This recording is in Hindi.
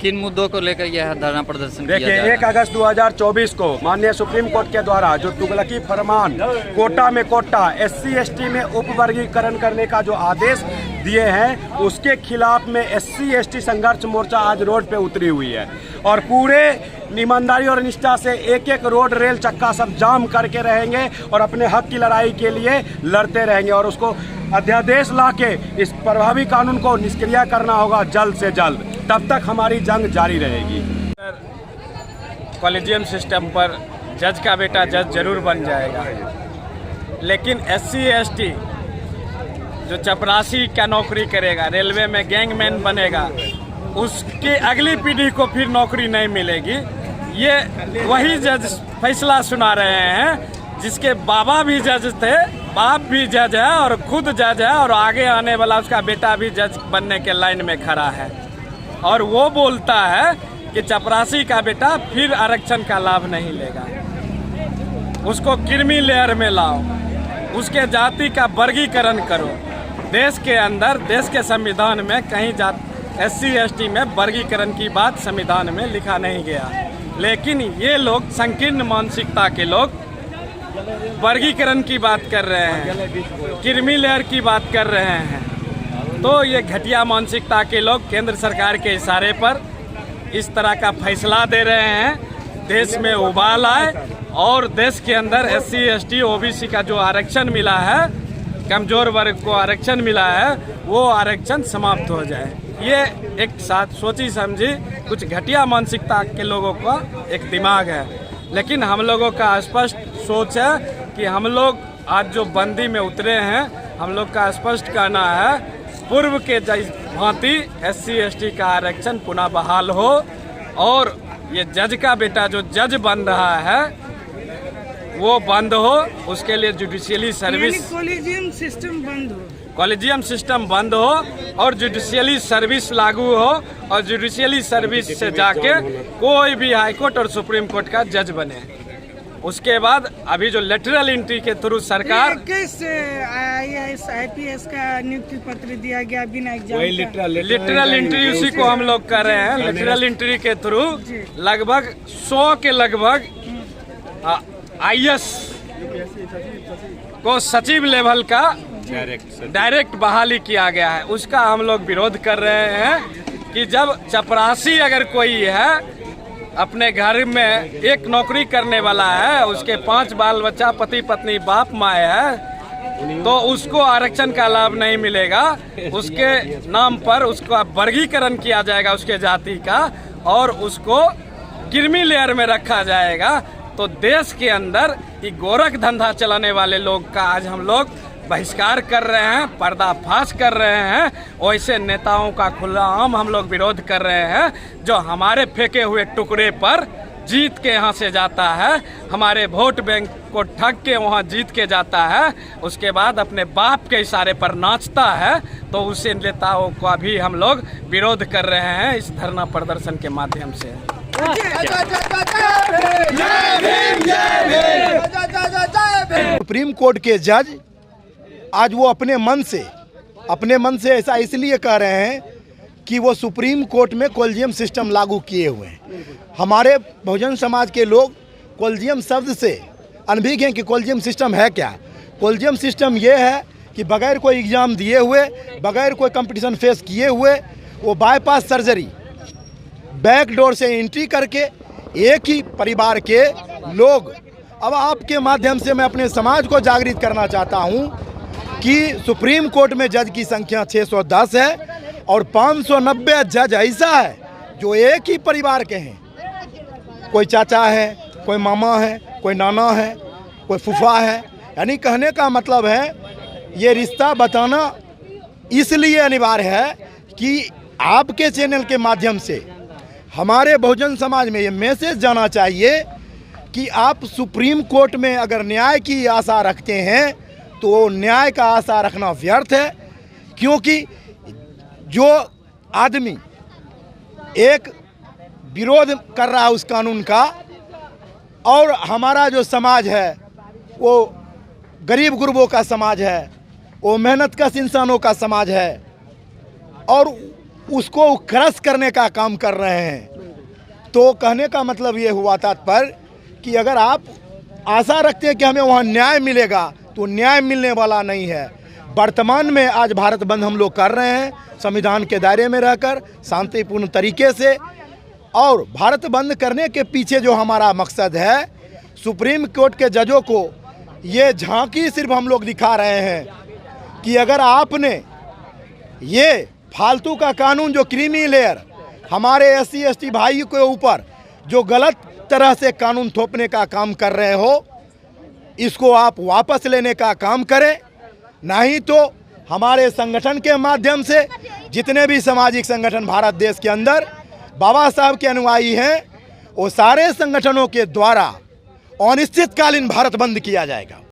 किन मुद्दों को लेकर यह धरना प्रदर्शन किया जा देखिए, रहा है? 1 अगस्त 2024 को माननीय सुप्रीम कोर्ट के द्वारा जो तुगलकी फरमान कोटा में कोटा SC ST में उपवर्गीकरण करने का जो आदेश दिए हैं, उसके खिलाफ में SC ST संघर्ष मोर्चा आज रोड पे उतरी हुई है और पूरे ईमानदारी और निष्ठा से एक एक रोड रेल चक्का सब जाम करके रहेंगे और अपने हक की लड़ाई के लिए लड़ते रहेंगे और उसको अध्यादेश लाके इस प्रभावी कानून को निष्क्रिय करना होगा जल्द से जल्द। तब तक हमारी जंग जारी रहेगी। कॉलेजियम सिस्टम पर जज का बेटा जज जरूर बन जाएगा, लेकिन SC ST जो चपरासी का नौकरी करेगा, रेलवे में गैंगमैन बनेगा, उसके अगली पीढ़ी को फिर नौकरी नहीं मिलेगी। ये वही जज फैसला सुना रहे हैं जिसके बाबा भी जज थे, बाप भी जज है और खुद जज है और आगे आने वाला उसका बेटा भी जज बनने के लाइन में खड़ा है। और वो बोलता है कि चपरासी का बेटा फिर आरक्षण का लाभ नहीं लेगा। उसको क्रीमी लेयर में लाओ, उसके जाति का वर्गीकरण करो। देश के अंदर, देश के संविधान में कहीं SC ST में वर्गीकरण की बात संविधान में लिखा नहीं गया, लेकिन ये लोग संकीर्ण मानसिकता के लोग वर्गीकरण की बात कर रहे हैं, क्रीमी लेयर की बात कर रहे हैं। तो ये घटिया मानसिकता के लोग केंद्र सरकार के इशारे पर इस तरह का फैसला दे रहे हैं। देश में उबाल आए और देश के अंदर SC ST OBC का जो आरक्षण मिला है, कमजोर वर्ग को आरक्षण मिला है, वो आरक्षण समाप्त हो जाए। ये एक साथ सोची समझी कुछ घटिया मानसिकता के लोगों का एक दिमाग है, लेकिन हम लोगों का स्पष्ट सोच है कि हम लोग आज जो बंदी में उतरे हैं, हम लोग का स्पष्ट कहना है पूर्व के भांति SC ST का आरक्षण पुनः बहाल हो और ये जज का बेटा जो जज बन रहा है वो बंद हो। उसके लिए जुडिशियली सर्विस, कॉलेजियम सिस्टम बंद हो, कॉलेजियम सिस्टम बंद हो और जुडिशियली सर्विस लागू हो और जुडिशियली सर्विस से जाके कोई भी हाई कोर्ट और सुप्रीम कोर्ट का जज बने। उसके बाद अभी जो लेटरल एंट्री के थ्रू सरकार IAS IPS का नियुक्ति पत्र दिया गया बिना एग्जाम, लिटरल एंट्री उसी को हम लोग कर रहे हैं। लिटरल एंट्री के थ्रू लगभग 100 के लगभग IAS को सचिव लेवल का डायरेक्ट बहाली किया गया है। उसका हम लोग विरोध कर रहे हैं कि जब चपरासी अगर कोई है, अपने घर में एक नौकरी करने वाला है, उसके 5 बाल बच्चा, पति पत्नी, बाप माए है, तो उसको आरक्षण का लाभ नहीं मिलेगा। उसके नाम पर उसका वर्गीकरण किया जाएगा उसके जाति का और उसको क्रीमी लेयर में रखा जाएगा। तो देश के अंदर ये गोरख धंधा चलाने वाले लोग का आज हम लोग बहिष्कार कर रहे हैं, पर्दाफाश कर रहे हैं। वैसे नेताओं का खुलेआम हम लोग विरोध कर रहे हैं जो हमारे फेंके हुए टुकड़े पर जीत के यहाँ से जाता है, हमारे वोट बैंक को ठग के वहाँ जीत के जाता है, उसके बाद अपने बाप के इशारे पर नाचता है। तो उसे नेताओं का भी हम लोग विरोध कर रहे हैं इस धरना प्रदर्शन के माध्यम से। सुप्रीम कोर्ट के जज आज वो अपने मन से ऐसा इसलिए कह रहे हैं कि वो सुप्रीम कोर्ट में कॉलेजियम सिस्टम लागू किए हुए हैं। हमारे बहुजन समाज के लोग कॉलेजियम शब्द से अनभिज्ञ हैं कि कॉलेजियम सिस्टम है क्या। कॉलेजियम सिस्टम ये है कि बगैर कोई एग्ज़ाम दिए हुए, बगैर कोई कंपटीशन फेस किए हुए, वो बाईपास सर्जरी, बैक डोर से एंट्री करके एक ही परिवार के लोग। अब आपके माध्यम से मैं अपने समाज को जागृत करना चाहता हूँ कि सुप्रीम कोर्ट में जज की संख्या 610 है और 590 जज ऐसा है जो एक ही परिवार के हैं। कोई चाचा है, कोई मामा है, कोई नाना है, कोई फूफा है। यानी कहने का मतलब है ये रिश्ता बताना इसलिए अनिवार्य है कि आपके चैनल के माध्यम से हमारे बहुजन समाज में ये मैसेज जाना चाहिए कि आप सुप्रीम कोर्ट में अगर न्याय की आशा रखते हैं तो न्याय का आशा रखना व्यर्थ है, क्योंकि जो आदमी एक विरोध कर रहा है उस कानून का, और हमारा जो समाज है वो गरीब गुरबों का समाज है, वो मेहनत कश इंसानों का समाज है, और उसको क्रश करने का काम कर रहे हैं। तो कहने का मतलब ये हुआ तात्पर्य कि अगर आप आशा रखते हैं कि हमें वहाँ न्याय मिलेगा तो न्याय मिलने वाला नहीं है। वर्तमान में आज भारत बंद हम लोग कर रहे हैं संविधान के दायरे में रहकर शांतिपूर्ण तरीके से, और भारत बंद करने के पीछे जो हमारा मकसद है, सुप्रीम कोर्ट के जजों को ये झांकी सिर्फ हम लोग दिखा रहे हैं कि अगर आपने ये फालतू का कानून जो क्रीमी लेयर हमारे SC ST भाई के ऊपर जो गलत तरह से कानून थोपने का काम कर रहे हो, इसको आप वापस लेने का काम करें, नहीं तो हमारे संगठन के माध्यम से जितने भी सामाजिक संगठन भारत देश के अंदर बाबा साहब के अनुयायी हैं, वो सारे संगठनों के द्वारा अनिश्चितकालीन भारत बंद किया जाएगा।